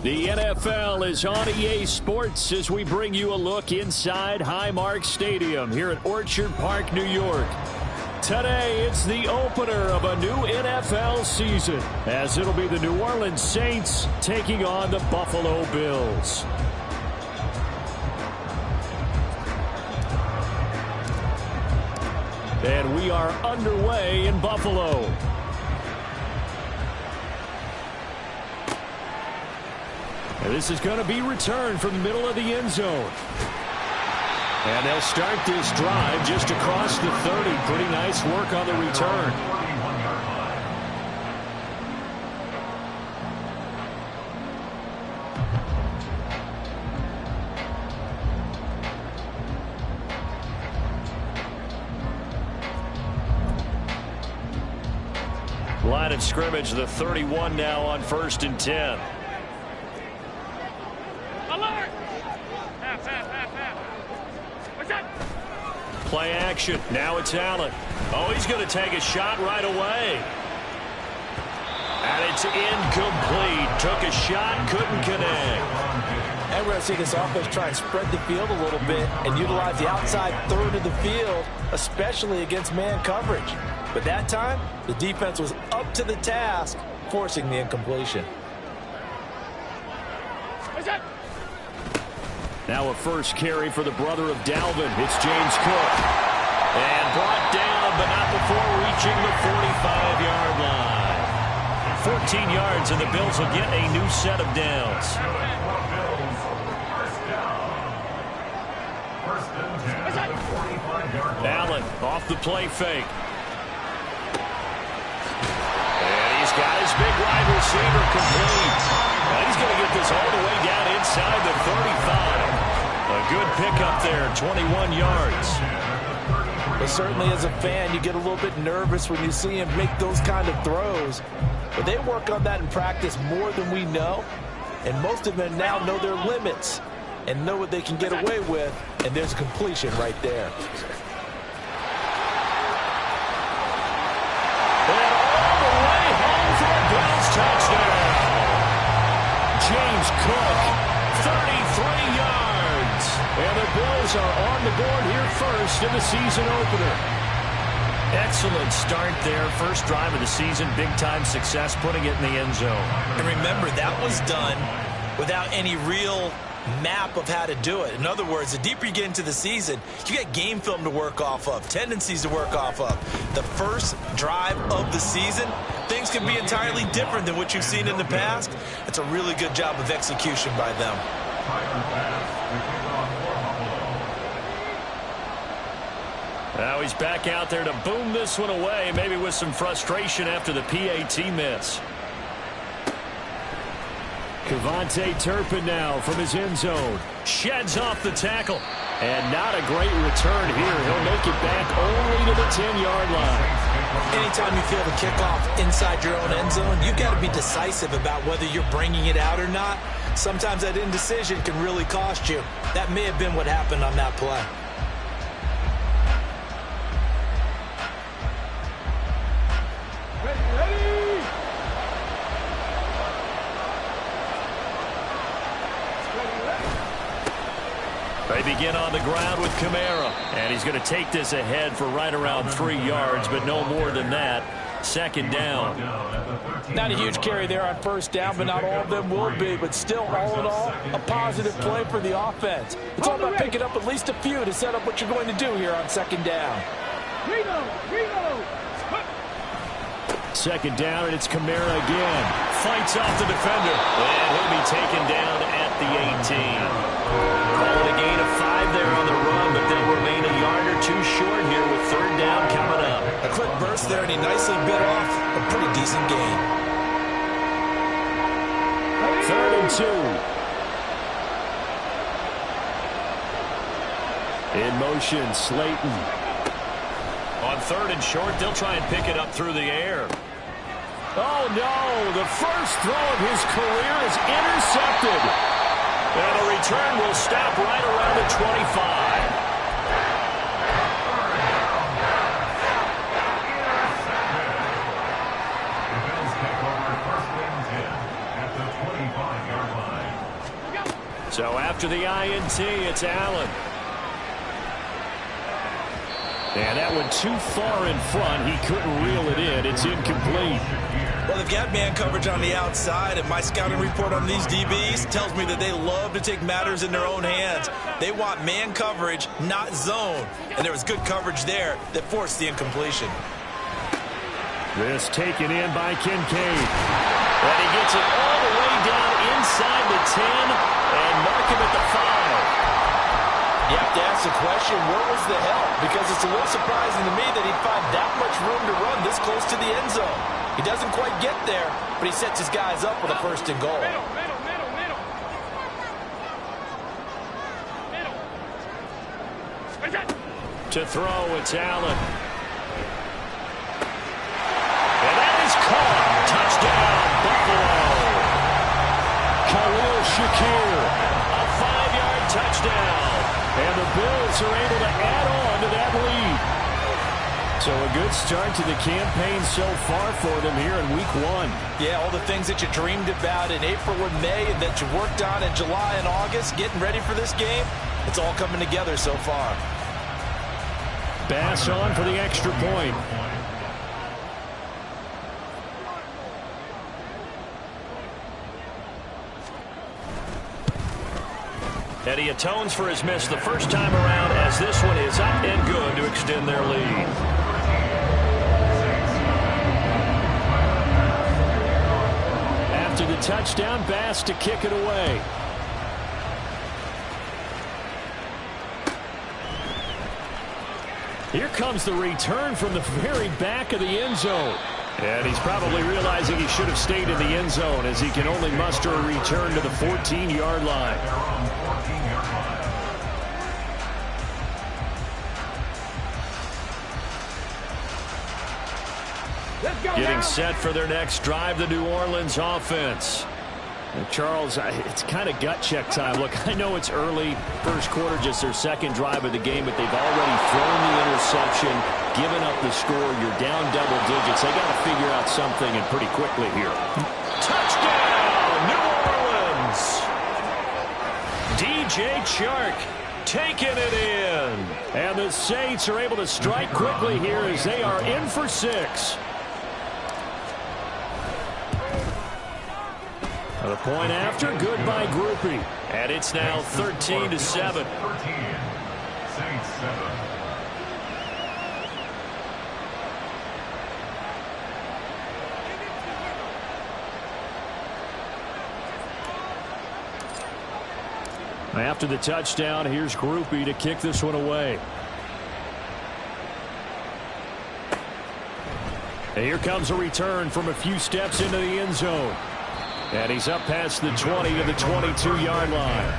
The NFL is on EA Sports as we bring you a look inside Highmark Stadium here at Orchard Park, New York. Today, it's the opener of a new NFL season, as it'll be the New Orleans Saints taking on the Buffalo Bills. And we are underway in Buffalo. And this is going to be returned from the middle of the end zone. And they'll start this drive just across the 30. Pretty nice work on the return. Line of scrimmage, the 31 now on 1st and 10. Play action. Now it's Allen. Oh, he's going to take a shot right away. And it's incomplete. Took a shot, couldn't connect. And we're going to see this offense try and spread the field a little bit and utilize the outside third of the field, especially against man coverage. But that time, the defense was up to the task, forcing the incompletion. Now a first carry for the brother of Dalvin. It's James Cook. And brought down, but not before reaching the 45-yard line. 14 yards, and the Bills will get a new set of downs. Allen off the play fake. And he's got his big wide receiver complete. And he's going to get this all the way down inside the 35. A good pickup there, 21 yards. But certainly as a fan, you get a little bit nervous when you see him make those kind of throws. But they work on that in practice more than we know. And most of them now know their limits and know what they can get away with. And there's a completion right there. And all the way home for a Bills touchdown. James Cook, 33 yards. And the Bills are on the board here first in the season opener. Excellent start there. First drive of the season. Big-time success putting it in the end zone. And remember, that was done without any real map of how to do it. In other words, the deeper you get into the season, you get game film to work off of, tendencies to work off of. The first drive of the season, things can be entirely different than what you've seen in the past. It's a really good job of execution by them. Now he's back out there to boom this one away, maybe with some frustration after the PAT miss. Kevontae Turpin now from his end zone. Sheds off the tackle. And not a great return here. He'll make it back only to the 10-yard line. Anytime you feel the kickoff inside your own end zone, you've got to be decisive about whether you're bringing it out or not. Sometimes that indecision can really cost you. That may have been what happened on that play. They begin on the ground with Kamara. And he's going to take this ahead for right around 3 yards, but no more than that. Second down. Not a huge carry there on first down, but not all of them will be. But still, all in all, a positive play for the offense. It's all about picking up at least a few to set up what you're going to do here on second down. Second down, and it's Kamara again. Fights off the defender. And he'll be taken down at the 18. Call it a gain of 5 there on the run, but they'll remain a yard or two short here with third down coming up. A quick burst there, and he nicely bit off a pretty decent gain. 3rd and 2. In motion, Slayton. On 3rd and short, they'll try and pick it up through the air. Oh, no. The first throw of his career is intercepted. And the return will stop right around the 25. So after the INT, it's Allen. And that went too far in front. He couldn't reel it in. It's incomplete. Well, they've got man coverage on the outside, and my scouting report on these DBs tells me that they love to take matters in their own hands. They want man coverage, not zone. And there was good coverage there that forced the incompletion. This taken in by Kincaid. And he gets it all the way down inside the 10 and mark him at the 5. You have to ask the question, where was the help? Because it's a little surprising to me that he'd find that much room to run this close to the end zone. He doesn't quite get there, but he sets his guys up with a first and goal. To throw, it's Allen. And that is caught. Touchdown, Buffalo. Khalil Shakir, a 5-yard touchdown. And the Bills are able to add on to that lead. So a good start to the campaign so far for them here in week 1. Yeah, all the things that you dreamed about in April and May and that you worked on in July and August, getting ready for this game, it's all coming together so far. Bass on for the extra point. And he atones for his miss the first time around as this one is up and good to extend their lead. After the touchdown, Bass to kick it away. Here comes the return from the very back of the end zone. And he's probably realizing he should have stayed in the end zone as he can only muster a return to the 14-yard line. Getting set for their next drive, the New Orleans offense. And Charles, it's kind of gut check time. Look, I know it's early, first quarter, just their second drive of the game, but they've already thrown the interception, given up the score. You're down double digits. They got to figure out something, and pretty quickly here. Touchdown, New Orleans! DJ Chark taking it in. And the Saints are able to strike quickly here as they are in for 6. The point after, good by Groupie. And it's now 13-7. After the touchdown, here's Groupie to kick this one away. And here comes a return from a few steps into the end zone. And he's up past the 20 to the 22-yard line.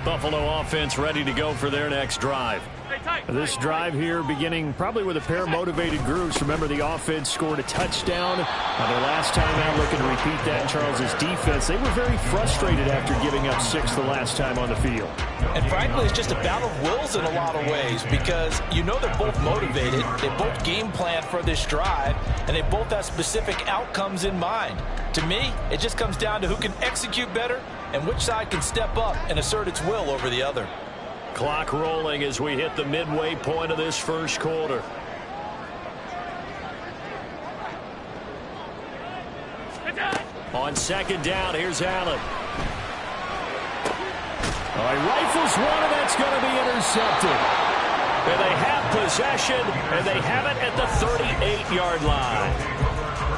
Buffalo offense ready to go for their next drive. This drive here beginning probably with a pair of motivated groups. Remember, the offense scored a touchdown their last time out. Looking to repeat that. Charles's defense, they were very frustrated after giving up 6 the last time on the field. And frankly, it's just a battle of wills in a lot of ways because you know they're both motivated. They both game plan for this drive. and they both have specific outcomes in mind. To me, it just comes down to who can execute better and which side can step up and assert its will over the other. Clock rolling as we hit the midway point of this first quarter. On second down, here's Allen. All right, rifles one, and that's going to be intercepted. And they have possession, and they have it at the 38-yard line.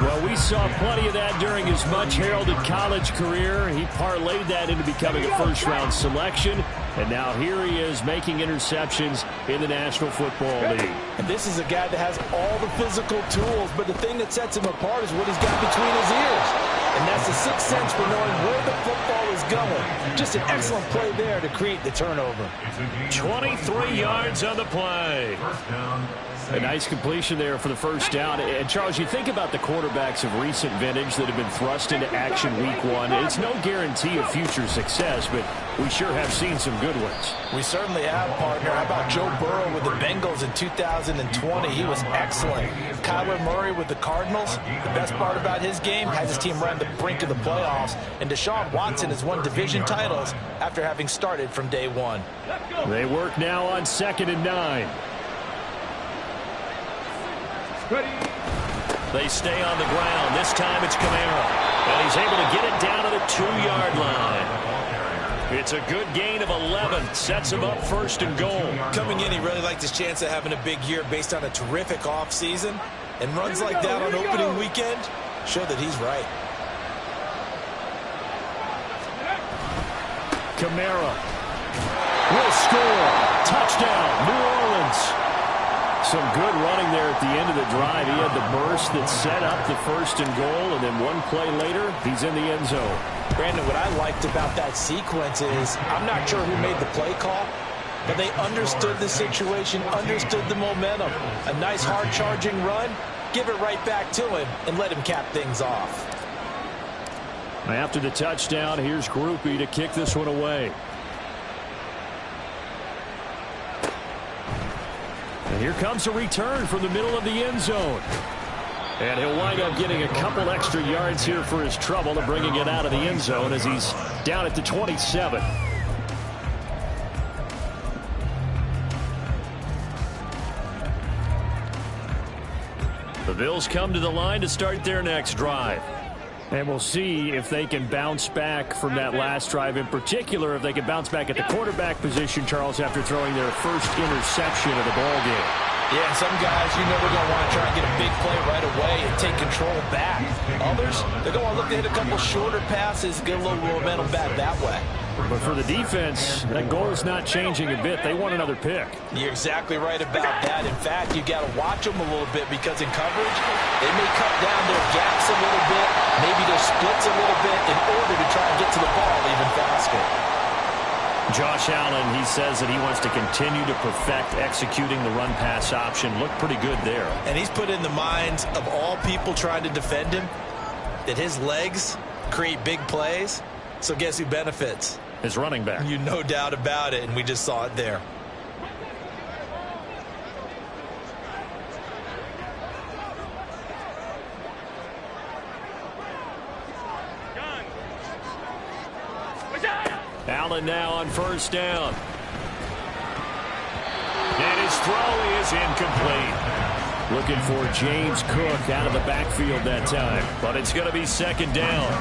Well, we saw plenty of that during his much-heralded college career. He parlayed that into becoming a first-round selection, and now here he is making interceptions in the National Football League. And this is a guy that has all the physical tools, but the thing that sets him apart is what he's got between his ears. And that's the sixth sense for knowing where the football is going. Just an excellent play there to create the turnover. 23 yards on the play. A nice completion there for the first down. And, Charles, you think about the quarterbacks of recent vintage that have been thrust into action week one. It's no guarantee of future success, but we sure have seen some good ones. We certainly have, partner. How about Joe Burrow with the Bengals in 2020? He was excellent. Kyler Murray with the Cardinals. The best part about his game has his team around the brink of the playoffs. And Deshaun Watson has won division titles after having started from day one. They work now on 2nd and 9. They stay on the ground. This time it's Kamara. And he's able to get it down to the 2-yard line. It's a good gain of 11. Sets him up 1st and goal. Coming in, he really liked his chance of having a big year based on a terrific offseason. And runs like that on opening weekend show that he's right. Kamara will score. Touchdown, New Orleans. Some good running there at the end of the drive. He had the burst that set up the 1st and goal, and then one play later, he's in the end zone. Brandon, what I liked about that sequence is I'm not sure who made the play call, but they understood the situation, understood the momentum. A nice hard-charging run, give it right back to him, and let him cap things off. After the touchdown, here's Grupe to kick this one away. And here comes a return from the middle of the end zone. And he'll wind up getting a couple extra yards here for his trouble and bringing it out of the end zone as he's down at the 27. The Bills come to the line to start their next drive. And we'll see if they can bounce back from that last drive. In particular, if they can bounce back at the quarterback position, Charles, after throwing their first interception of the ball game. Yeah, some guys, you know, they're going to want to try and get a big play right away and take control back. Others, they're going to look to hit a couple shorter passes, get a little momentum back that way. But for the defense, that goal is not changing a bit. They want another pick. You're exactly right about that. In fact, you got to watch them a little bit because in coverage, they may cut down their gaps a little bit, maybe their splits a little bit in order to try and get to the ball even faster. Josh Allen, he says that he wants to continue to perfect executing the run-pass option. Looked pretty good there. And he's put in the minds of all people trying to defend him that his legs create big plays. So guess who benefits? His running back. You no doubt about it, and we just saw it there. Allen now on 1st down. And his throw is incomplete. Looking for James Cook out of the backfield that time. But it's going to be 2nd down.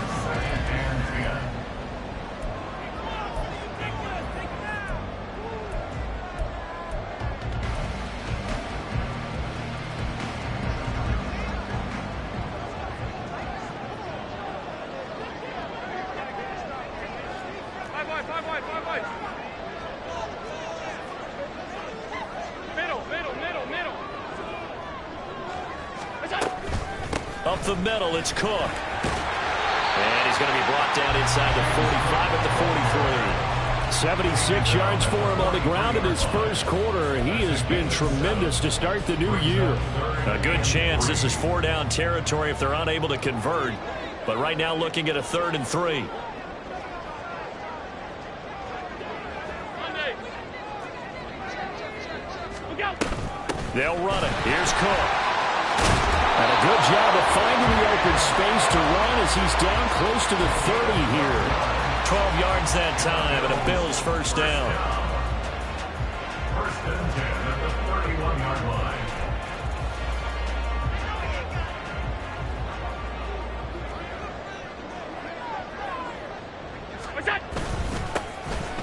Up the middle, it's Cook. And he's going to be brought down inside the 45 at the 43. 76 yards for him on the ground in his first quarter. He has been tremendous to start the new year. A good chance this is 4-down territory if they're unable to convert. But right now looking at a 3rd and 3. They'll run it. Here's Cook. And a Good job of finding the open space to run as he's down close to the 30 here. 12 yards that time, and a Bills first down. First and 10 at the 31-yard line.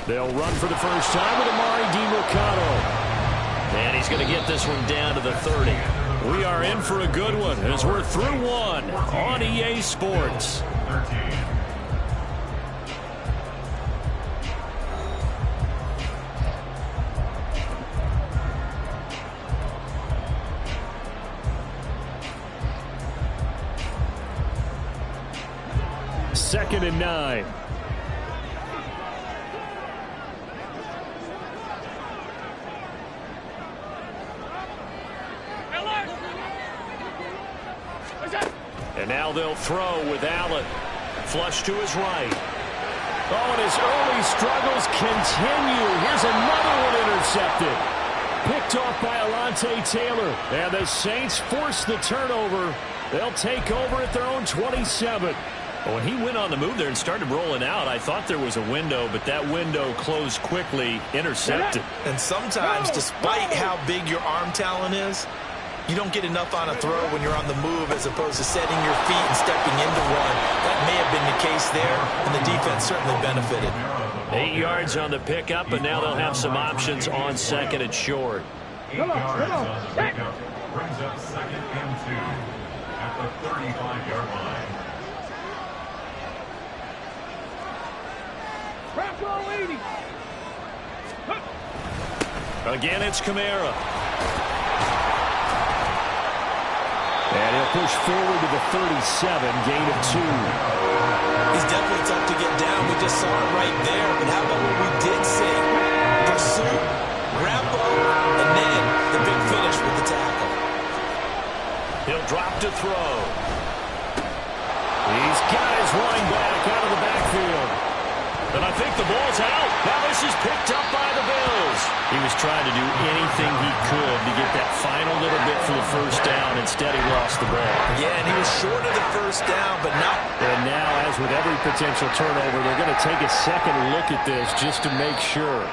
They'll run for the first time with Amari DiMercato. And he's going to get this one down to the 30. We are in for a good one as we're through one on EA Sports. 13. Second and 9. And now they'll throw with Allen. Flush to his right. Oh, and his early struggles continue. Here's another one intercepted. Picked off by Alontae Taylor. And the Saints force the turnover. They'll take over at their own 27. Well, when he went on the move there and started rolling out, I thought there was a window, but that window closed quickly, intercepted. And sometimes, despite how big your arm talent is, you don't get enough on a throw when you're on the move as opposed to setting your feet and stepping into one. That may have been the case there, and the defense certainly benefited. 8 yards on the pickup, and now they'll have some options on second and short. 8 yards on the pickup brings up second and 2 at the 35-yard line. Again, it's Kamara. And he'll push forward to the 37, gain of 2. He's definitely tough to get down. We just saw it right there. But how about what we did see? Pursuit, wrap up, and then the big finish with the tackle. He'll drop to throw. He's got his running back out of the backfield. And I think the ball's out. Now this is picked up by the Bills. He was trying to do anything he could to get that final little bit for the first down. Instead, he lost the ball. Yeah, and he was short of the first down, but not. And now, as with every potential turnover, they're going to take a second look at this just to make sure.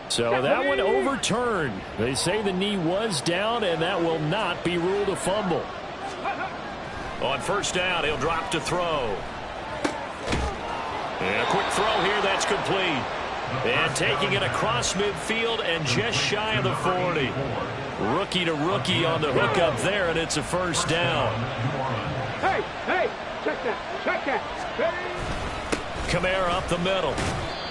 So that one overturned. They say the knee was down, and that will not be ruled a fumble. On first down, he'll drop to throw. And a quick throw here, that's complete. And taking it across midfield and just shy of the 40. Rookie to rookie on the hook up there, and it's a first down. Hey, check that. Kamara up the middle.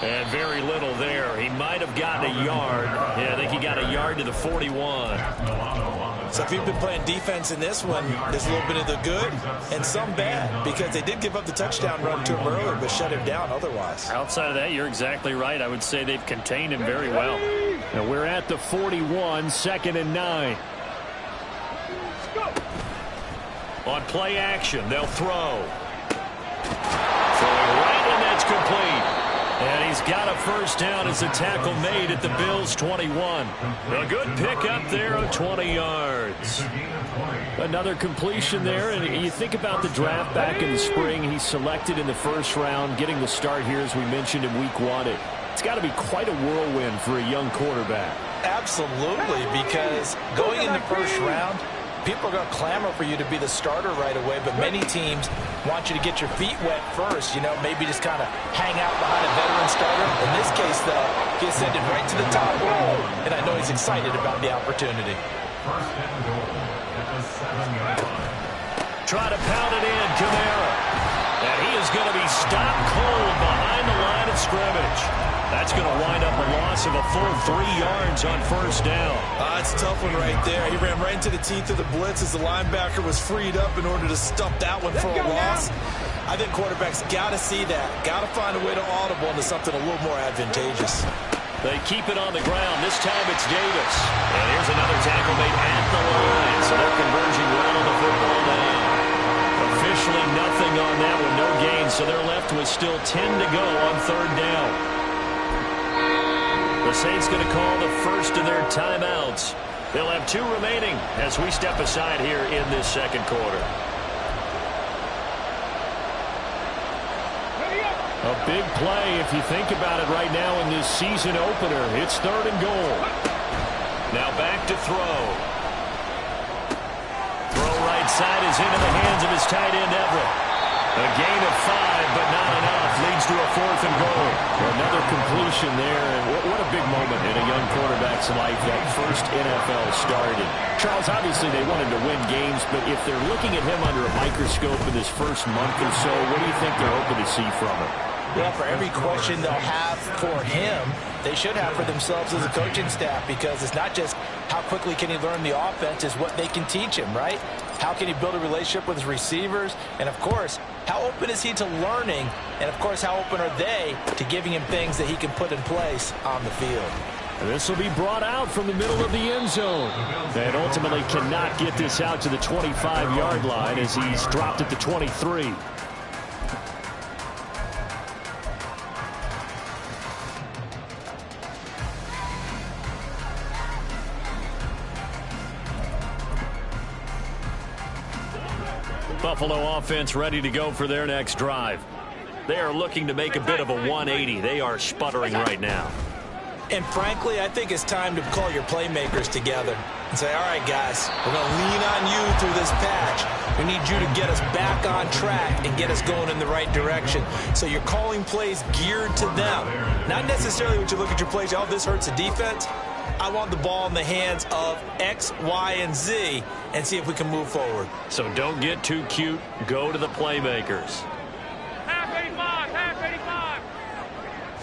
And very little there. He might have gotten a yard. Yeah, I think he got a yard to the 41. So if you've been playing defense in this one, there's a little bit of the good and some bad, because they did give up the touchdown run to him earlier, but shut him down otherwise. Outside of that, you're exactly right. I would say they've contained him very well. And we're at the 41, second and 9. On play action, they'll throw. Throwing right, and that's complete. And he's got a first down as a tackle made at the Bills' 21. A good pickup there of 20 yards. Another completion there, and you think about the draft back in the spring. He's selected in the first round, getting the start here, as we mentioned, in week 1. It's got to be quite a whirlwind for a young quarterback. Absolutely, because going in the first round, people are going to clamor for you to be the starter right away, but many teams want you to get your feet wet first, maybe just kind of hang out behind a veteran starter. In this case, though, he ascended right to the top role, and I know he's excited about the opportunity. First and goal at the 7-yard line. Try to pound it in, Kamara. And he is going to be stopped cold behind the line of scrimmage. That's going to wind up a loss of a full 3 yards on first down. It's a tough one right there. He ran right into the teeth of the blitz as the linebacker was freed up in order to stuff that one for a loss. I think quarterbacks got to see that. Got to find a way to audible into something a little more advantageous. They keep it on the ground. This time it's Davis. And here's another tackle made at the line. So they're converging well on the football down. A Officially nothing on that one, no gain, so they're left with still 10 to go on third down. The Saints going to call the first of their timeouts. They'll have 2 remaining as we step aside here in this second quarter. A big play if you think about it right now in this season opener. It's 3rd and goal. Now back to throw. Throw right side is into the hands of his tight end Everett. A gain of 5, but not enough. Leads to a 4th and goal. Another completion there, and what a big moment in a young quarterback's life, that first NFL started. Charles, obviously they wanted to win games, but if they're looking at him under a microscope in this first month or so, what do you think they're hoping to see from him? Well, for every question they'll have for him, they should have for themselves as a coaching staff, because it's not just how quickly can he learn the offense, it's what they can teach him, right? How can he build a relationship with his receivers? And, of course, how open is he to learning? And, of course, how open are they to giving him things that he can put in place on the field? This will be brought out from the middle of the end zone. And ultimately cannot get this out to the 25-yard line as he's dropped at the 23. Buffalo offense ready to go for their next drive. They are looking to make a bit of a 180. They are sputtering right now. And frankly, I think it's time to call your playmakers together and say, all right, guys, we're going to lean on you through this patch. We need you to get us back on track and get us going in the right direction. So you're calling plays geared to them. Not necessarily when you look at your plays, oh, this hurts the defense. I want the ball in the hands of X, Y, and Z and see if we can move forward. So don't get too cute. Go to the playmakers. Half 85, half 85.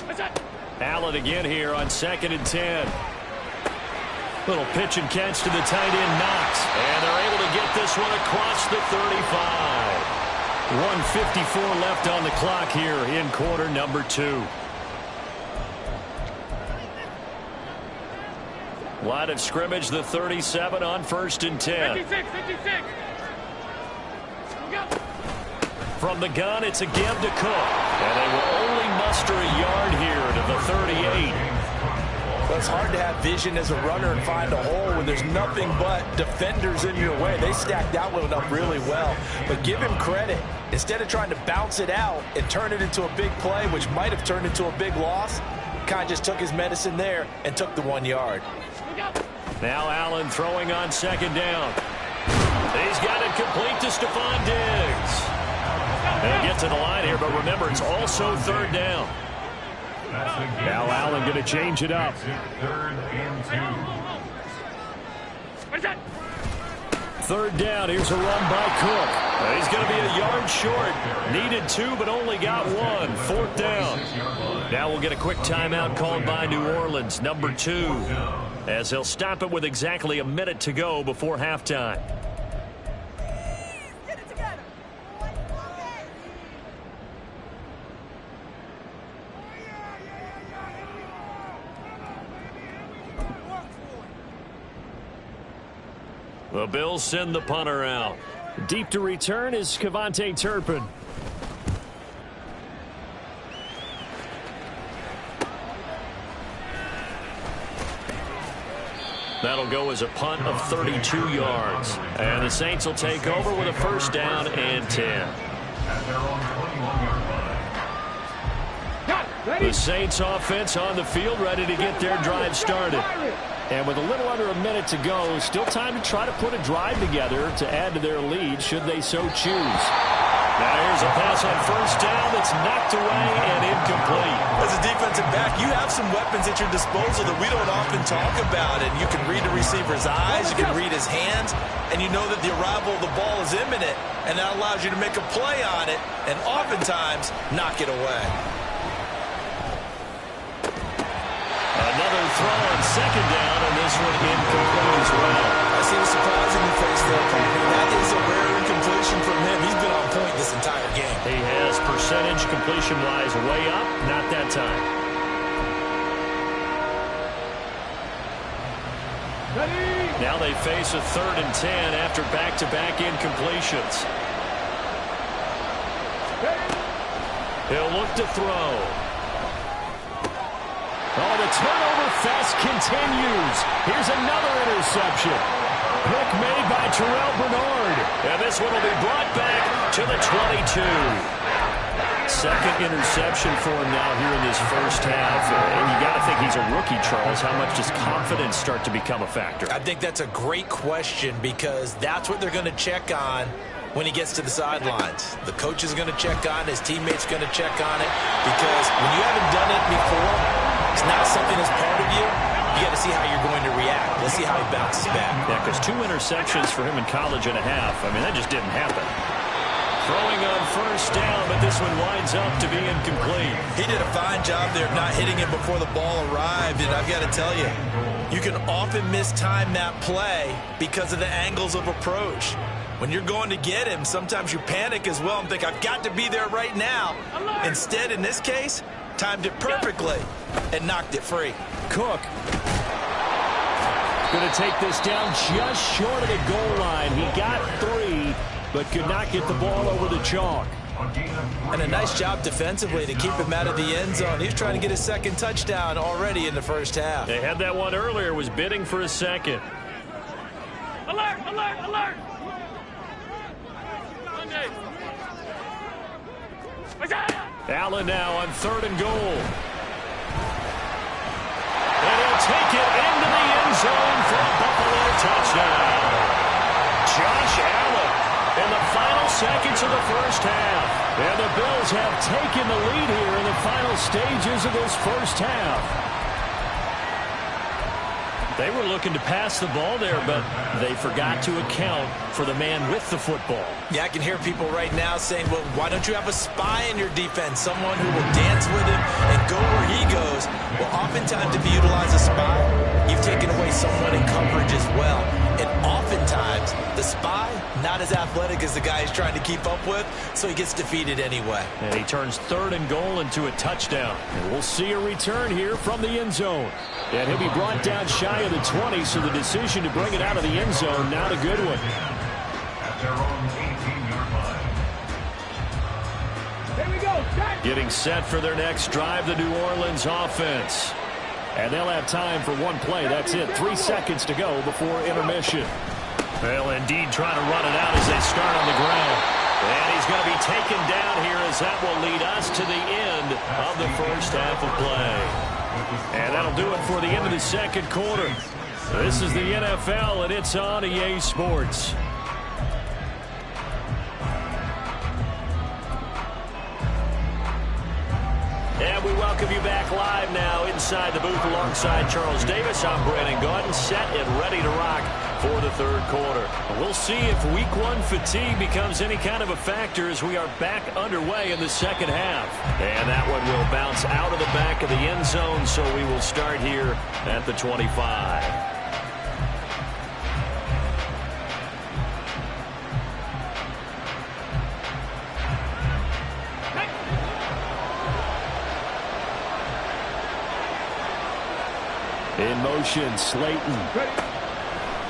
What's that? Allen again here on 2nd and 10. Little pitch and catch to the tight end Knox. And they're able to get this one across the 35. 1:54 left on the clock here in quarter number 2. Line of scrimmage, the 37 on 1st and 10. 56, 56. From the gun, it's again to Cook. And they will only muster a yard here to the 38. Well, it's hard to have vision as a runner and find a hole when there's nothing but defenders in your way. They stacked that one up really well. But give him credit. Instead of trying to bounce it out and turn it into a big play, which might have turned into a big loss, kind of just took his medicine there and took the 1 yard. Now Allen throwing on 2nd down. He's got it complete to Stephon Diggs. They get to the line here, but remember, it's also 3rd down. Now Allen going to change it up. 3rd and 2. 3rd down. Here's a run by Cook. He's going to be a yard short. Needed 2, but only got 1. 4th down. Now we'll get a quick timeout called by New Orleans, number 2, as they'll stop it with exactly a minute to go before halftime. Get it together. The Bills send the punter out. Deep to return is Kevontae Turpin. That'll go as a punt of 32 yards. And the Saints will take over with a 1st down and 10. The Saints offense on the field ready to get their drive started. And with a little under a minute to go, still time to try to put a drive together to add to their lead should they so choose. Now here's a pass on 1st down that's knocked away and incomplete. As a defensive back, you have some weapons at your disposal that we don't often talk about. And you can read the receiver's eyes, you can read his hands, and you know that the arrival of the ball is imminent. And that allows you to make a play on it and oftentimes knock it away. Another throw on 2nd down, and this one incomplete as well. I see the surprise in your face there, Courtney. That is a rare incompletion from him. He's been on point this entire game. He has percentage completion-wise way up, not that time. Ready. Now they face a 3rd and 10 after back-to-back incompletions. He'll look to throw. Oh, the turnover fest continues. Here's another interception. Pick made by Terrell Bernard. And this one will be brought back to the 22. Second interception for him now here in this first half. And you got to think he's a rookie, Charles. How much does confidence start to become a factor? I think that's a great question because that's what they're going to check on when he gets to the sidelines. The coach is going to check on, his teammates going to check on it, because when you haven't done it before, it's not something that's part of you. You got to see how you're going to react. Let's see how he bounces back. Yeah, because 2 interceptions for him in college and a half. I mean, that just didn't happen. Throwing on first down, but this one winds up to be incomplete. He did a fine job there of not hitting him before the ball arrived, and I've got to tell you, you can often mistime that play because of the angles of approach. When you're going to get him, sometimes you panic as well and think, I've got to be there right now. Instead, in this case, timed it perfectly and knocked it free. Cook going to take this down just short of the goal line. He got 3, but could not get the ball over the chalk. And a nice job defensively to keep him out of the end zone. He's trying to get his second touchdown already in the first half. They had that one earlier, was bidding for a second. Alert, alert, alert! Allen now on 3rd and goal. And he'll take it into the end zone for a Buffalo touchdown. Josh Allen in the final seconds of the first half. And the Bills have taken the lead here in the final stages of this first half. They were looking to pass the ball there, but they forgot to account for the man with the football. Yeah, I can hear people right now saying, well, why don't you have a spy in your defense, someone who will dance with him and go where he goes? Well, oftentimes if you utilize a spy, you've taken away someone in coverage as well. And oftentimes, the spy, not as athletic as the guy he's trying to keep up with, so he gets defeated anyway. And he turns 3rd and goal into a touchdown. And we'll see a return here from the end zone. And he'll be brought down shy of the 20, so the decision to bring it out of the end zone, not a good one. At their own 18-yard line. Here we go. Getting set for their next drive, the New Orleans offense. And they'll have time for one play. That's it. 3 seconds to go before intermission. Well, indeed, trying to run it out as they start on the ground. And he's going to be taken down here as that will lead us to the end of the first half of play. And that'll do it for the end of the second quarter. This is the NFL, and it's on EA Sports. And we welcome you back live now inside the booth alongside Charles Davis. I'm Brandon Gaudin, set and ready to rock for the third quarter. We'll see if week 1 fatigue becomes any kind of a factor as we are back underway in the second half. And that one will bounce out of the back of the end zone, so we will start here at the 25. In motion, Slayton.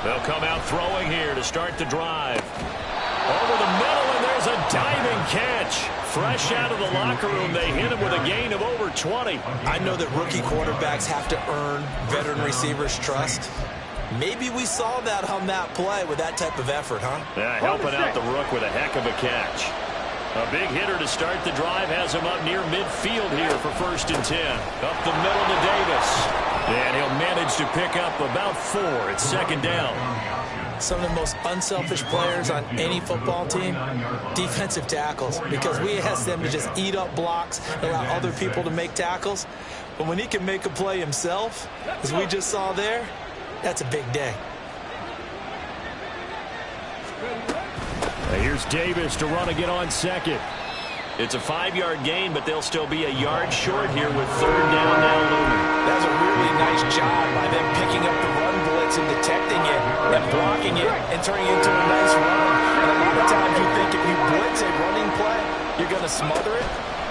They'll come out throwing here to start the drive. Over the middle, and there's a diving catch. Fresh out of the locker room, they hit him with a gain of over 20. I know that rookie quarterbacks have to earn veteran receivers' trust. Maybe we saw that on that play with that type of effort, huh? Yeah, helping out the rook with a heck of a catch. A big hitter to start the drive has him up near midfield here for 1st and 10. Up the middle to Davis. And he'll manage to pick up about 4. It's 2nd down. Some of the most unselfish players on any football team, defensive tackles, because we ask them to just eat up blocks, allow other people to make tackles. But when he can make a play himself, as we just saw there, that's a big day. Now here's Davis to run again on 2nd. It's a 5-yard gain, but they'll still be a yard short here with 3rd down now looming. That was a really nice job by them picking up the run blitz and detecting it and blocking it and turning it into a nice run. And a lot of times you think if you blitz a running play, you're going to smother it.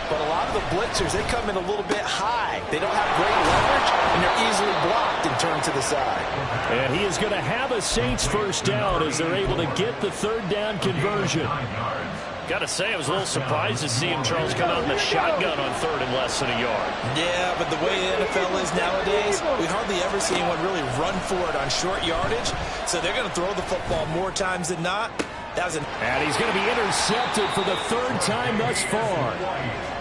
But a lot of the blitzers, they come in a little bit high. They don't have great leverage, and they're easily blocked and turned to the side. And he is going to have a Saints 1st down as they're able to get the 3rd down conversion. Got to say, I was a little surprised to see him, Charles, come out in the shotgun on 3rd and less than a yard. Yeah, but the way the NFL is nowadays, we hardly ever see anyone really run for it on short yardage. So they're going to throw the football more times than not. And he's going to be intercepted for the 3rd time thus far.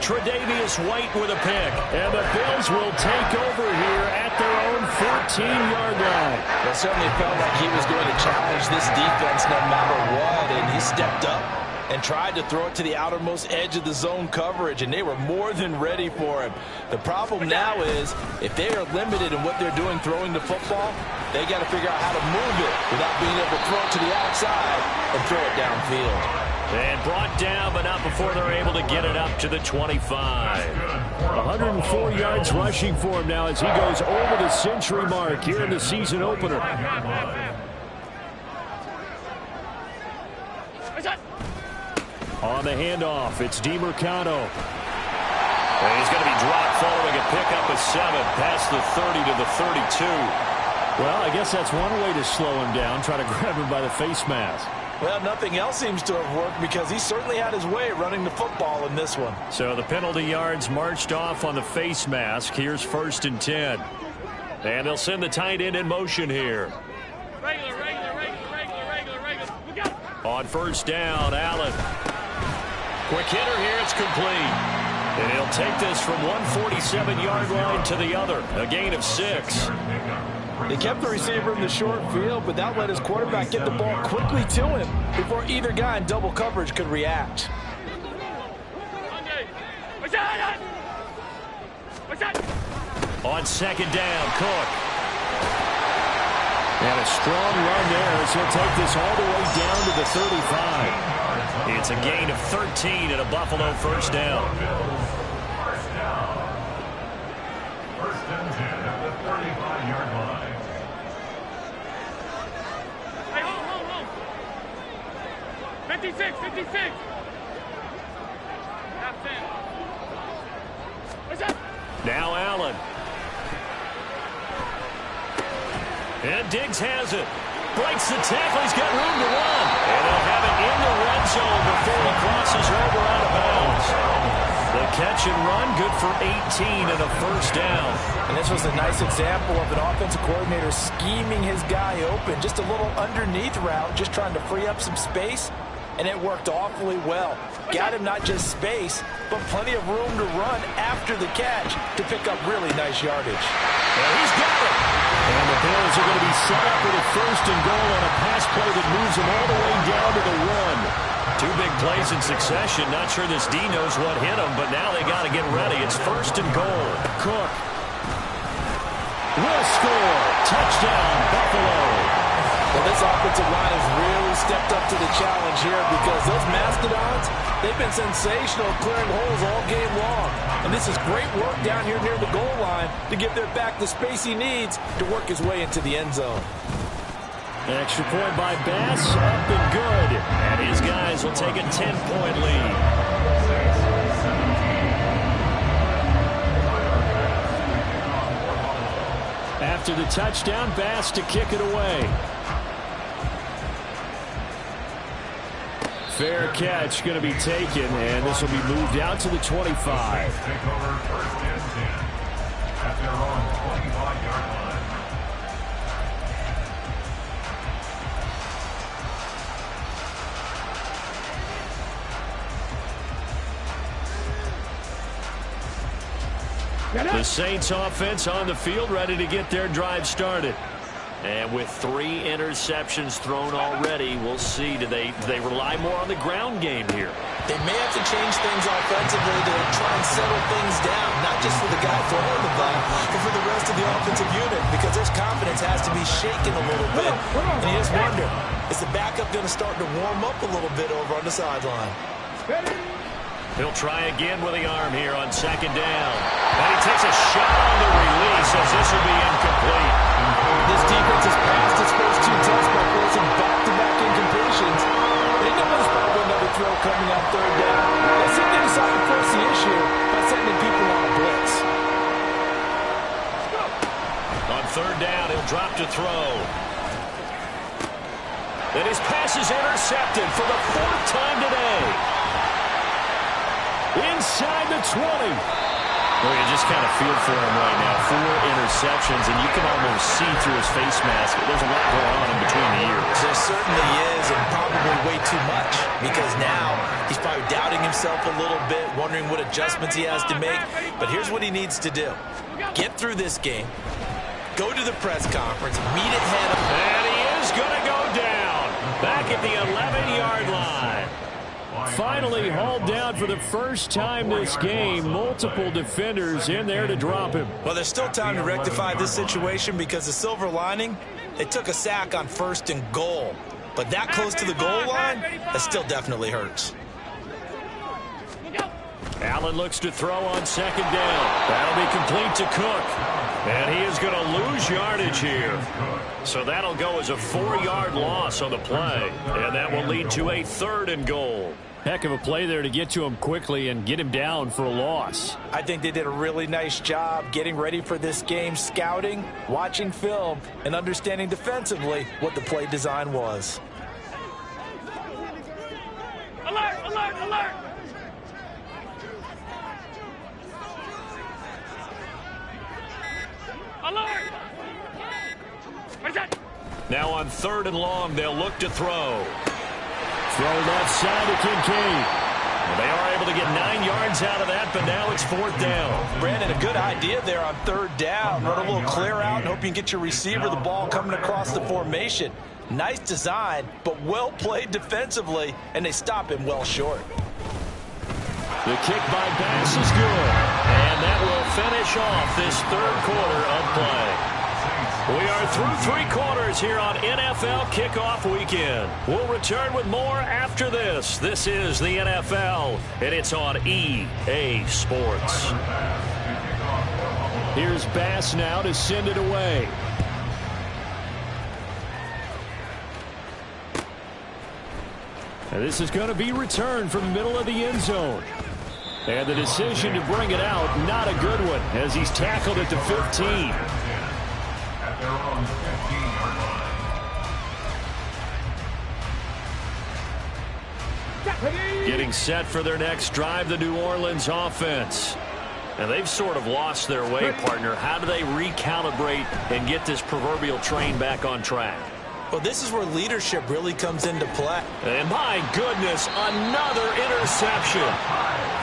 Tre'Davious White with a pick. And the Bills will take over here at their own 14-yard line. It certainly felt like he was going to challenge this defense no matter what. And he stepped up and tried to throw it to the outermost edge of the zone coverage, and they were more than ready for him. The problem now is, if they are limited in what they're doing throwing the football, they got to figure out how to move it without being able to throw it to the outside and throw it downfield. And brought down, but not before they're able to get it up to the 25. 104 yards rushing for him now as he goes over the century mark here in the season opener. On the handoff, it's DeMercado. And he's going to be dropped following a pickup of 7 past the 30 to the 32. Well, I guess that's one way to slow him down, try to grab him by the face mask. Well, nothing else seems to have worked because he certainly had his way running the football in this one. So the penalty yards marched off on the face mask. Here's 1st and 10. And they'll send the tight end in motion here. Regular. Look out. On 1st down, Allen. Quick hitter here, it's complete. And he'll take this from 147-yard line to the other. A gain of 6. They kept the receiver in the short field, but that let his quarterback get the ball quickly to him before either guy in double coverage could react. On 2nd down, Cook. And a strong run there as he'll take this all the way down to the 35. It's a gain of 13 and a Buffalo 1st down. First and 10 at the 35-yard line. Hey, hold. 56. Half 10. What's that? Now Allen. And Diggs has it. Breaks the tackle. He's got room to run. And they'll have it in the red zone before he crosses over out of bounds. The catch and run, good for 18 and a 1st down. And this was a nice example of an offensive coordinator scheming his guy open. Just a little underneath route, just trying to free up some space. And it worked awfully well. Got him not just space, but plenty of room to run after the catch to pick up really nice yardage. And he's got it. And the Bills are going to be set up with a 1st and goal on a pass play that moves them all the way down to the 1. 2 big plays in succession. Not sure this D knows what hit him, but now they got to get ready. It's 1st and goal. Cook will score. Touchdown, Buffalo. Well, this offensive line has really stepped up to the challenge here because those Mastodons, they've been sensational clearing holes all game long. And this is great work down here near the goal line to give their back the space he needs to work his way into the end zone. An extra point by Bass, up and good. And his guys will take a 10-point lead. After the touchdown, Bass to kick it away. Fair catch going to be taken, and this will be moved out to the 25. Take over 1st and 10 at their own 25-yard line. The Saints offense on the field, ready to get their drive started. And with 3 interceptions thrown already, we'll see. Do they rely more on the ground game here? They may have to change things offensively to try and settle things down, not just for the guy throwing the ball, but for the rest of the offensive unit, because their confidence has to be shaken a little bit. And you just wonder, is the backup going to start to warm up a little bit over on the sideline? He'll try again with the arm here on 2nd down. And he takes a shot on the release as this will be incomplete. This defense has passed its first 2 tests by forcing back-to-back incompletions. They know there's probably another throw coming on 3rd down. Let's see if they decide to force the issue by sending people on a blitz. On 3rd down, he'll drop to throw. And his pass is intercepted for the 4th time today. inside the 20. Well, you just kind of feel for him right now. 4 interceptions, and you can almost see through his face mask. There's a lot going on in between the ears. There certainly is, and probably way too much, because now he's probably doubting himself a little bit, wondering what adjustments he has to make. But here's what he needs to do. Get through this game, go to the press conference, meet it head on. And he is going to go down back at the 11-yard line. Finally hauled down for the first time this game. Multiple defenders in there to drop him. Well, there's still time to rectify this situation because the silver lining, they took a sack on 1st and goal. But that close to the goal line, that still definitely hurts. Allen looks to throw on 2nd down. That'll be complete to Cook. And he is going to lose yardage here. So that'll go as a 4-yard loss on the play. And that will lead to a 3rd and goal. Heck of a play there to get to him quickly and get him down for a loss. I think they did a really nice job getting ready for this game, scouting, watching film, and understanding defensively what the play design was. Alert, alert, alert! Alert! Where's that? Now on 3rd and long, they'll look to throw. Throw left side to Kincaid. Well, they are able to get 9 yards out of that, but now it's 4th down. Brandon, a good idea there on 3rd down. Run a little clear out and hope you can get your receiver the ball coming across the formation. Nice design, but well played defensively, and they stop him well short. The kick by Bass is good, and that will finish off this 3rd quarter of play. We are through 3 quarters here on NFL Kickoff Weekend. We'll return with more after this. This is the NFL, and it's on EA Sports. Here's Bass now to send it away. And this is going to be returned from the middle of the end zone. And the decision to bring it out, not a good one, as he's tackled at the 15. At their own 15-yard line. Getting set for their next drive, the New Orleans offense. And they've sort of lost their way, partner. How do they recalibrate and get this proverbial train back on track? Well, this is where leadership really comes into play. And my goodness, another interception.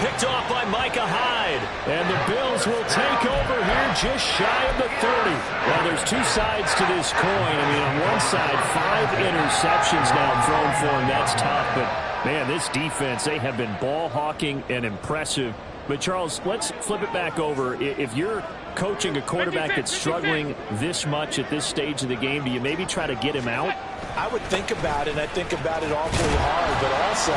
Picked off by Micah Hyde. And the Bills will take over here just shy of the 30. Well, there's 2 sides to this coin. I mean, on one side, 5 interceptions now thrown for him. That's tough. But, man, this defense, they have been ball hawking and impressive. But, Charles, let's flip it back over. If you're coaching a quarterback that's struggling this much at this stage of the game, do you maybe try to get him out? I would think about it. I think about it awfully hard, but also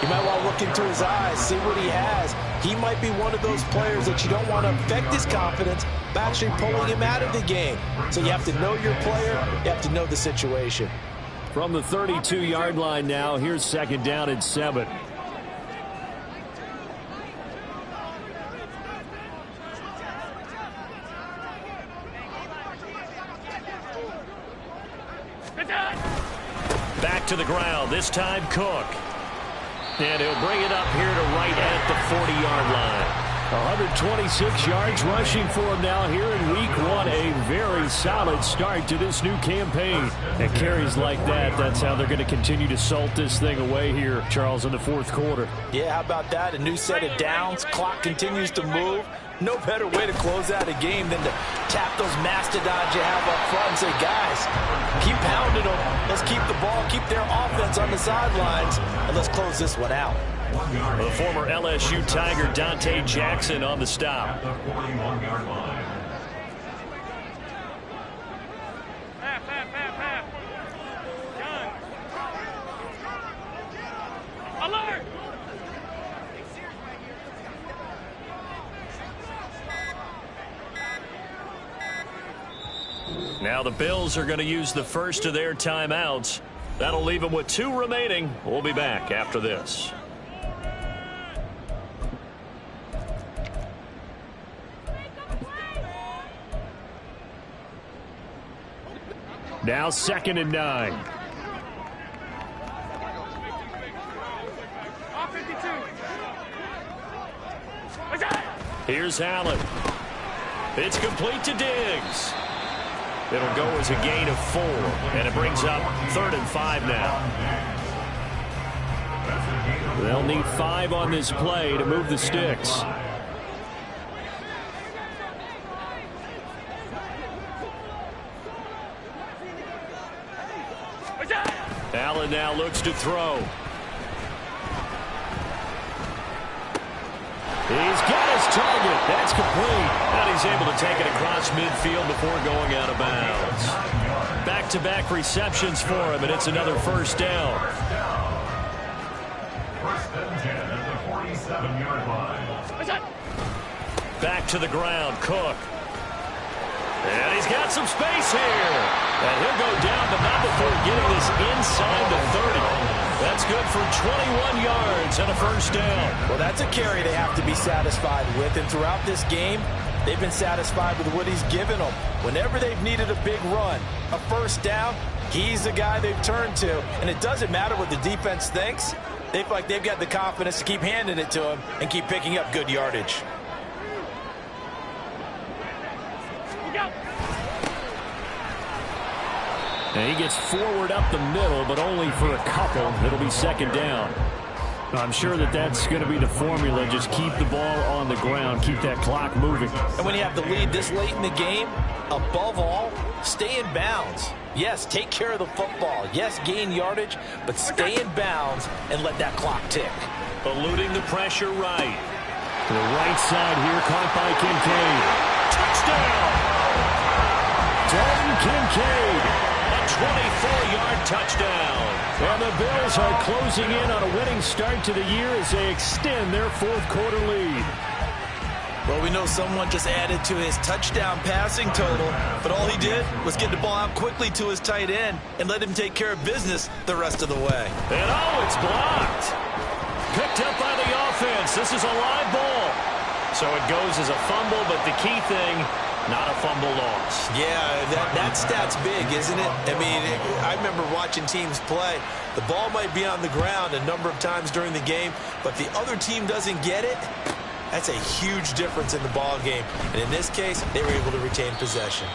you might want to look into his eyes, see what he has. He might be one of those players that you don't want to affect his confidence by actually pulling him out of the game. So you have to know your player. You have to know the situation. From the 32-yard line now, here's 2nd down and 7. Back to the ground, this time Cook. And he'll bring it up here to right at the 40-yard line. 126 yards rushing for him now here in week 1. A very solid start to this new campaign. And carries like that, that's how they're going to continue to salt this thing away here, Charles, in the 4th quarter. Yeah, how about that? A new set of downs. Clock continues to move. No better way to close out a game than to tap those mastodons you have up front and say, guys, keep pounding them. Let's keep the ball, keep their offense on the sidelines, and let's close this one out. The former LSU Tiger Dante Jackson on the stop. At the 41-yard line. Half. Done. Alert! Now the Bills are going to use the first of their timeouts. That'll leave them with 2 remaining. We'll be back after this. Now 2nd and 9. Off 52. Here's Allen. It's complete to Diggs. It'll go as a gain of 4, and it brings up 3rd and 5 now. They'll need 5 on this play to move the sticks. Allen now looks to throw. He's got his target. That's complete. And he's able to take it across midfield before going out of bounds. Back-to-back receptions for him, and it's another first down. First and 10 at the 47-yard line. Back to the ground, Cook. And he's got some space here. And he'll go down, but not before getting this inside the 30. That's good for 21 yards and a first down. Well, that's a carry they have to be satisfied with. And throughout this game, they've been satisfied with what he's given them. Whenever they've needed a big run, a first down, he's the guy they've turned to. And it doesn't matter what the defense thinks. They feel like they've got the confidence to keep handing it to him and keep picking up good yardage. And he gets forward up the middle, but only for a couple. It'll be second down. I'm sure that's going to be the formula. Just keep the ball on the ground. Keep that clock moving. And when you have the lead this late in the game, above all, stay in bounds. Yes, take care of the football. Yes, gain yardage, but stay in bounds and let that clock tick. Eluding the pressure right. To the right side here, caught by Kincaid. Touchdown! Dalton Kincaid. 24-yard touchdown. And the Bills are closing in on a winning start to the year as they extend their 4th quarter lead. Well, we know someone just added to his touchdown passing total, but all he did was get the ball out quickly to his tight end and let him take care of business the rest of the way. And it's blocked. Picked up by the offense. This is a live ball. So it goes as a fumble, but the key thing, not a fumble loss. Yeah, that stat's big, isn't it? I mean, I remember watching teams play. The ball might be on the ground a number of times during the game, but the other team doesn't get it. That's a huge difference in the ball game. And in this case, they were able to retain possession.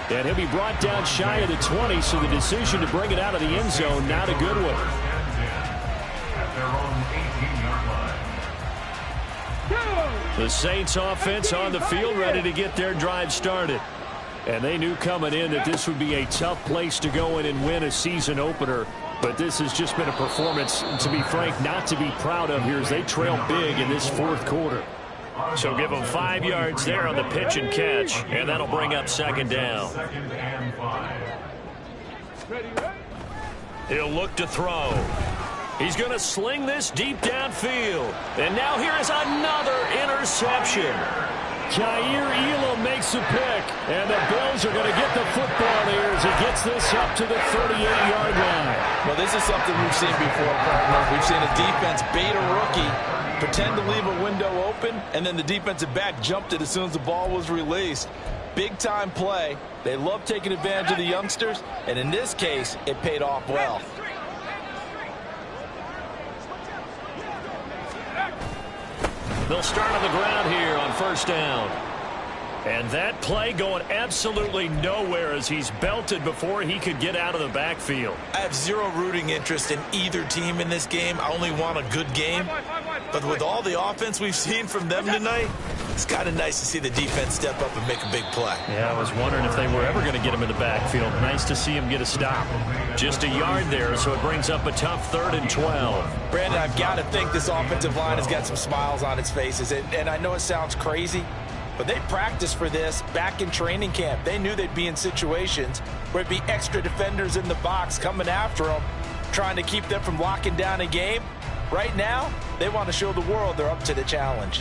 And he'll be brought down shy of the 20, so the decision to bring it out of the end zone, not a good one. At their own 18-yard line. The Saints offense on the field, ready to get their drive started. And they knew coming in that this would be a tough place to go in and win a season opener. But this has just been a performance, to be frank, not to be proud of here as they trail big in this 4th quarter. So give them 5 yards there on the pitch and catch, and that'll bring up second down. 2nd and 5. He'll look to throw. He's going to sling this deep downfield. And now here is another interception. Jair Elam makes a pick, and the Bills are going to get the football here as he gets this up to the 38-yard line. Well, this is something we've seen before, partner. We've seen a defense bait a rookie, pretend to leave a window open, and then the defensive back jumped it as soon as the ball was released. Big-time play. They love taking advantage of the youngsters, and in this case, it paid off well. They'll start on the ground here on first down. And that play going absolutely nowhere as he's belted before he could get out of the backfield. I have zero rooting interest in either team in this game. I only want a good game. But with all the offense we've seen from them tonight, it's kind of nice to see the defense step up and make a big play. Yeah, I was wondering if they were ever going to get him in the backfield. Nice to see him get a stop. Just a yard there, so it brings up a tough 3rd and 12. Brandon, I've got to think this offensive line has got some smiles on its faces. And I know it sounds crazy, but they practiced for this back in training camp. They knew they'd be in situations where it'd be extra defenders in the box coming after them, trying to keep them from locking down a game. Right now, they want to show the world they're up to the challenge.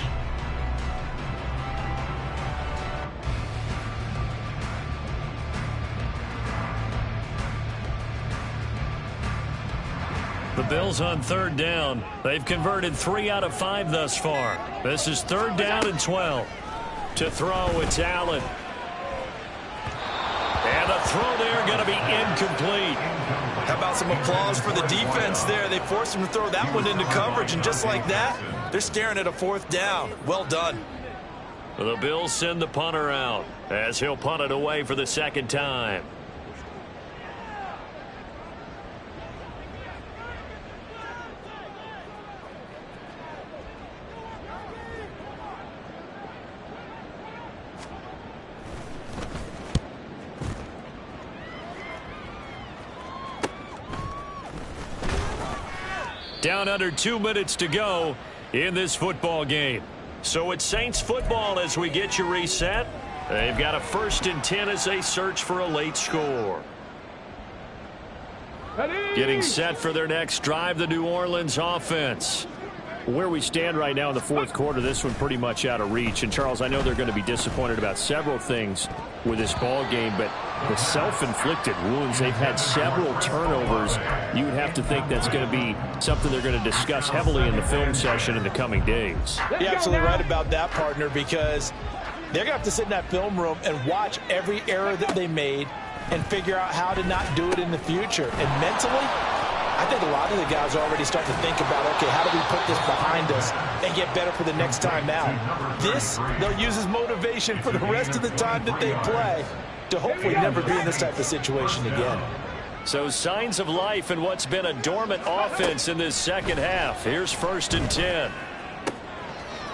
The Bills on 3rd down. They've converted 3 out of 5 thus far. This is 3rd down and 12. To throw, it's Allen. And the throw there going to be incomplete. How about some applause for the defense there? They forced him to throw that one into coverage, and just like that, they're staring at a 4th down. Well done. The Bills send the punter out as he'll punt it away for the second time. Down under 2 minutes to go in this football game. So it's Saints football as we get you reset. They've got a 1st and 10 as they search for a late score. Getting set for their next drive, the New Orleans offense. Where we stand right now in the fourth quarter, this one pretty much out of reach. And, Charles, I know they're going to be disappointed about several things with this ball game, but the self-inflicted wounds, they've had several turnovers. You would have to think that's going to be something they're going to discuss heavily in the film session in the coming days. You're absolutely right about that, partner, because they're going to have to sit in that film room and watch every error that they made and figure out how to not do it in the future. And mentally, I think a lot of the guys are already starting to think about, okay, how do we put this behind us and get better for the next time out? This, they'll use as motivation for the rest of the time that they play to hopefully never be in this type of situation again. So signs of life in what's been a dormant offense in this second half. Here's 1st and 10.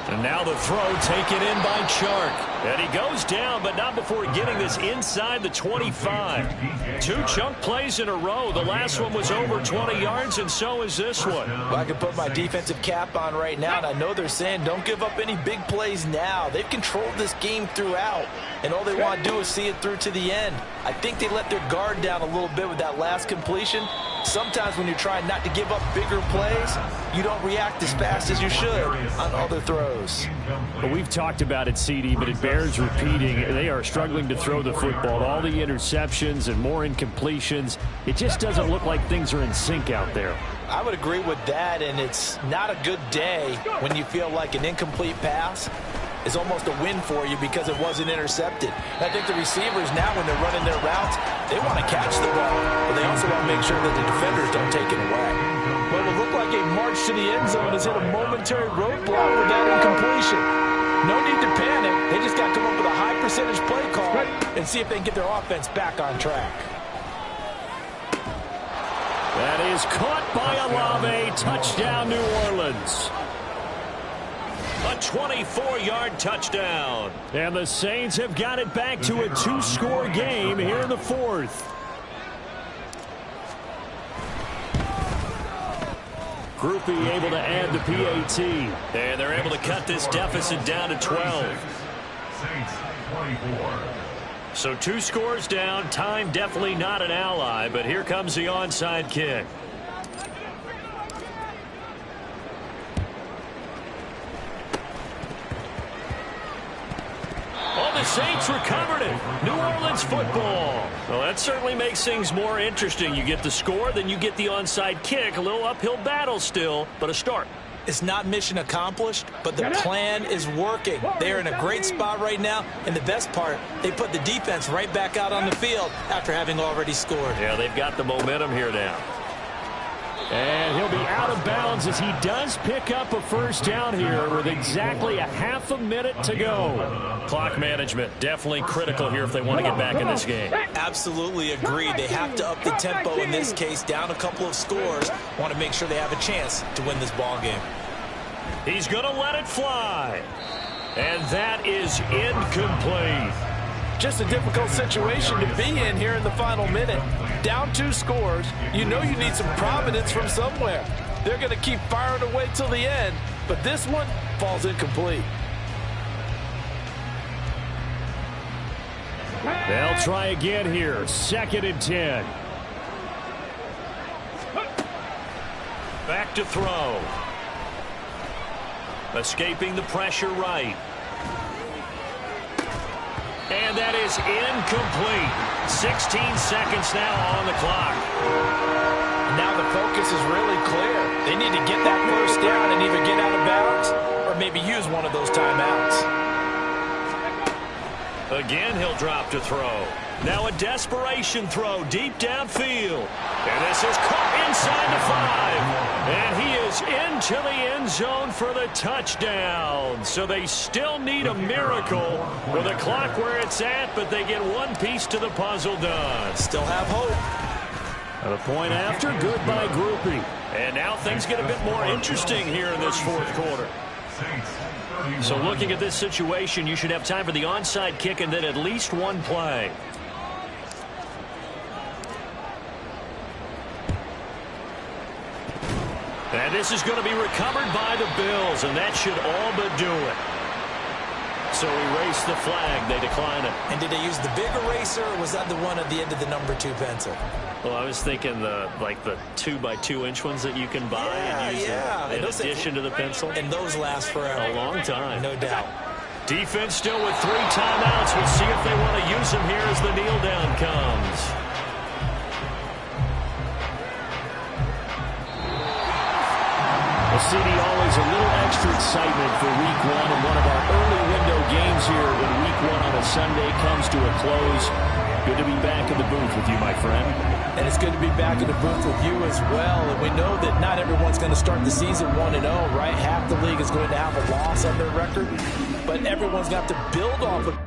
And now the throw taken in by Chark. And he goes down, but not before getting this inside the 25. 2 chunk plays in a row. The last one was over 20 yards, and so is this one. Well, I can put my defensive cap on right now, and I know they're saying don't give up any big plays now. They've controlled this game throughout, and all they want to do is see it through to the end. I think they let their guard down a little bit with that last completion. Sometimes when you're trying not to give up bigger plays, you don't react as fast as you should on other throws. Well, we've talked about it, CD, but it bears repeating. They are struggling to throw the football. All the interceptions and more incompletions. It just doesn't look like things are in sync out there. I would agree with that, and it's not a good day when you feel like an incomplete pass is almost a win for you because it wasn't intercepted. And I think the receivers now, when they're running their routes, they want to catch the ball, but they also want to make sure that the defenders don't take it away. Well, it looked like a march to the end zone has hit a momentary roadblock with that incompletion. No need to panic. They just got to come up with a high percentage play call and see if they can get their offense back on track. That is caught by Olave. Touchdown, New Orleans. A 24-yard touchdown. And the Saints have got it back to a 2-score game here in the fourth. Groupie able to add the PAT. And they're able to cut this deficit down to 12. Saints 24. So 2 scores down. Time definitely not an ally, but here comes the onside kick. Oh, the Saints recovered it. New Orleans football. Well, that certainly makes things more interesting. You get the score, then you get the onside kick. A little uphill battle still, but a start. It's not mission accomplished, but the plan is working. They're in a great spot right now, and the best part, they put the defense right back out on the field after having already scored. Yeah, they've got the momentum here now. And he'll be out of bounds as he does pick up a first down here with exactly a half a minute to go. Clock management definitely critical here if they want to get back in this game. Absolutely agree. They have to up the tempo in this case, down a couple of scores. Want to make sure they have a chance to win this ball game. He's going to let it fly. And that is incomplete. Just a difficult situation to be in here in the final minute. Down 2 scores. You know you need some providence from somewhere. They're going to keep firing away till the end, but this one falls incomplete. They'll try again here. 2nd and 10. Back to throw. Escaping the pressure right. And that is incomplete. 16 seconds now on the clock. Now the focus is really clear. They need to get that first down and either get out of bounds or maybe use one of those timeouts. Again, he'll drop to throw. Now a desperation throw deep downfield. And this is caught inside the 5. And he is into the end zone for the touchdown. So they still need a miracle with the clock where it's at, but they get one piece to the puzzle done. Still have hope. At a point after, good by Grupe. And now things get a bit more interesting here in this fourth quarter. So looking at this situation, you should have time for the onside kick and then at least one play. And this is going to be recovered by the Bills, and that should all but do it. So erase the flag. They decline it. And did they use the big eraser, or was that the one at the end of the number 2 pencil? Well, I was thinking the 2x2-inch ones that you can buy and use in addition to the pencil. And those last forever. A long time. No doubt. Defense still with 3 timeouts. We'll see if they want to use them here as the kneel down comes. Well, CD, always a little extra excitement for Week 1, and one of our early window games here when Week 1 on a Sunday comes to a close. Good to be back in the booth with you, my friend. And it's good to be back in the booth with you as well. And we know that not everyone's going to start the season 1-0, right? Half the league is going to have a loss on their record, but everyone's got to build off of